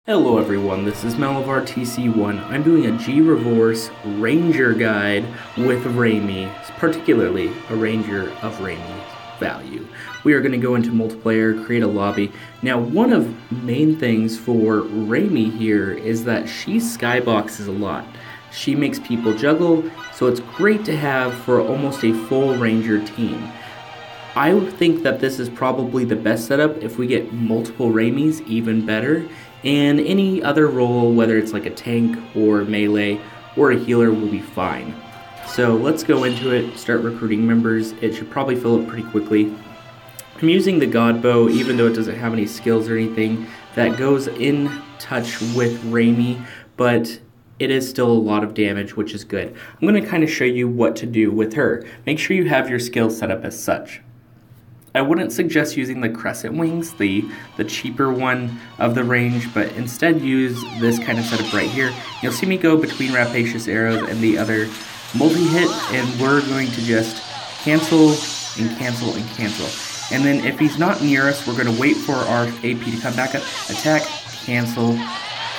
Hello everyone, this is Malavar TC1. I'm doing a Jie Revorse Ranger guide with Reimi, particularly a Ranger of Reimi value. We are going to go into multiplayer, create a lobby. Now, one of the main things for Reimi here is that she skyboxes a lot. She makes people juggle, so it's great to have for almost a full Ranger team. I think that this is probably the best setup. If we get multiple Reimis, even better. And any other role, whether it's like a tank or melee or a healer, will be fine. So let's go into it, start recruiting members. It should probably fill up pretty quickly. I'm using the God Bow, even though it doesn't have any skills or anything, that goes in touch with Reimi, but it is still a lot of damage, which is good. I'm going to kind of show you what to do with her. Make sure you have your skills set up as such. I wouldn't suggest using the Crescent Wings, the cheaper one of the range, but instead use this kind of setup right here. You'll see me go between Rapacious Arrows and the other multi-hit, and we're going to just cancel and cancel and cancel. And then if he's not near us, we're going to wait for our AP to come back up, attack, cancel,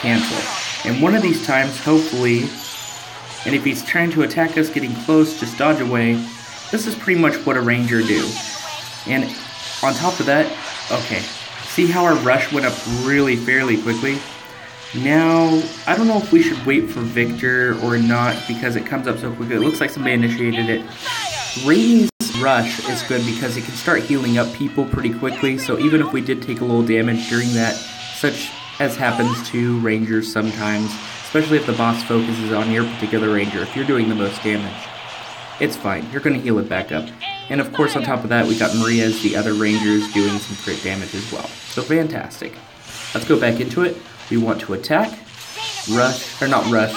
cancel. And one of these times, hopefully, and if he's trying to attack us getting close, just dodge away. This is pretty much what a Ranger do. And on top of that, okay, see how our rush went up fairly quickly? Now, I don't know if we should wait for Victor or not because it comes up so quickly. It looks like somebody initiated it. Reimi's rush is good because it can start healing up people pretty quickly, so even if we did take a little damage during that, such as happens to Rangers sometimes, especially if the boss focuses on your particular Ranger, if you're doing the most damage, it's fine. You're going to heal it back up. And of course, on top of that, we got Maria as the other Rangers doing some crit damage as well. So fantastic. Let's go back into it. We want to attack, rush, or not rush,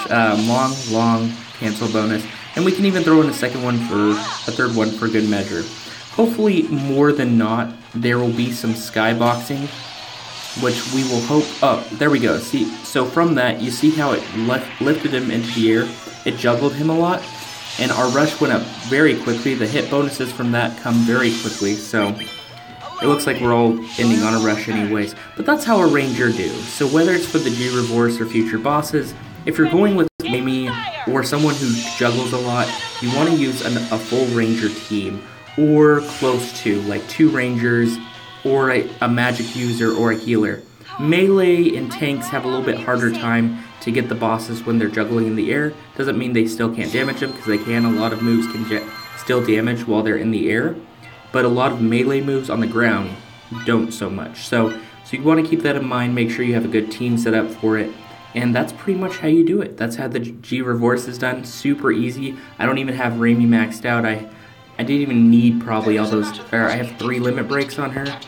long cancel bonus. And we can even throw in a third one for good measure. Hopefully, more than not, there will be some skyboxing, which we will hope, oh, there we go. See, so from that, you see how it lifted him into the air? It juggled him a lot. And our rush went up very quickly. The hit bonuses from that come very quickly, so it looks like we're all ending on a rush anyways. But that's how a Ranger do. So whether it's for the Jie Revorse or future bosses, if you're going with Reimi or someone who juggles a lot, you want to use a full Ranger team or close to, like 2 Rangers or a magic user or a healer. Melee and tanks have a little bit harder time to get the bosses when they're juggling in the air. Doesn't mean they still can't damage them, because they can. A lot of moves can still damage while they're in the air, but a lot of melee moves on the ground don't so much. So you want to keep that in mind. Make sure you have a good team set up for it, and that's pretty much how you do it. That's how the Jie Revorse is done. Super easy. I don't even have Reimi maxed out. I didn't even need probably all those. I have 3 limit breaks on her,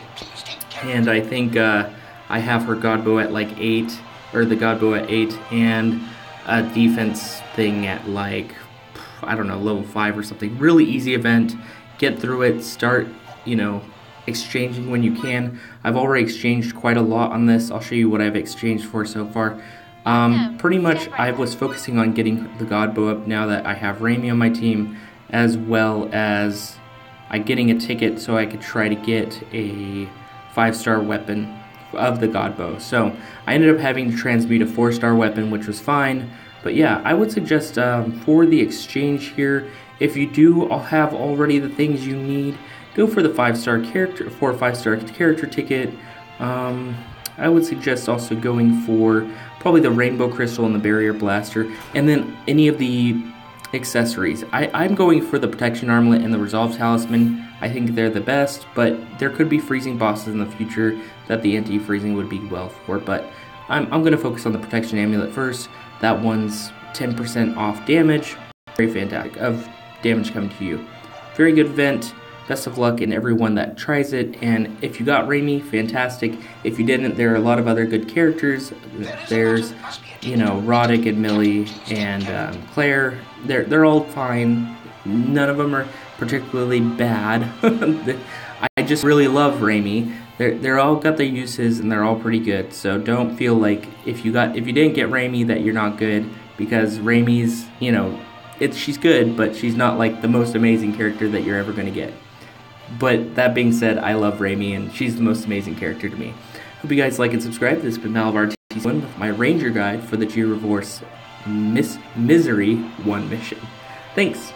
and I think I have her God Bow at like 8. Or the God Bow at 8, and a defense thing at like, I don't know, level 5 or something. Really easy event. Get through it. Start, exchanging when you can. I've already exchanged quite a lot on this. I'll show you what I've exchanged for so far. Pretty much I was focusing on getting the God Bow up now that I have Reimi on my team, as well as getting a ticket so I could try to get a 5-star weapon of the God Bow. So I ended up having to transmute a 4-star weapon, which was fine. But yeah, I would suggest for the exchange here, if you do have already the things you need, go for the 5-star character, 4 or 5-star character ticket. I would suggest also going for probably the Rainbow Crystal and the Barrier Blaster, and then any of the accessories. I'm going for the Protection Armlet and the Resolve Talisman. I think they're the best, but there could be freezing bosses in the future that the anti-freezing would be well for, but I'm going to focus on the Protection Amulet first. That one's 10% off damage. Very fantastic of damage coming to you. Very good event. Best of luck in everyone that tries it, and if you got Reimi, fantastic. If you didn't, there are a lot of other good characters. There's, Roddick and Millie and Claire. They're all fine. None of them are particularly bad. I just really love Reimi. They're all got their uses and they're all pretty good. So don't feel like if you didn't get Reimi that you're not good, because Reimi's, she's good, but she's not like the most amazing character that you're ever going to get. But that being said, I love Reimi and she's the most amazing character to me. Hope you guys like and subscribe. This has been Malavar. TC1 with my Ranger Guide for the Jie Revorse Misery 1 mission. Thanks!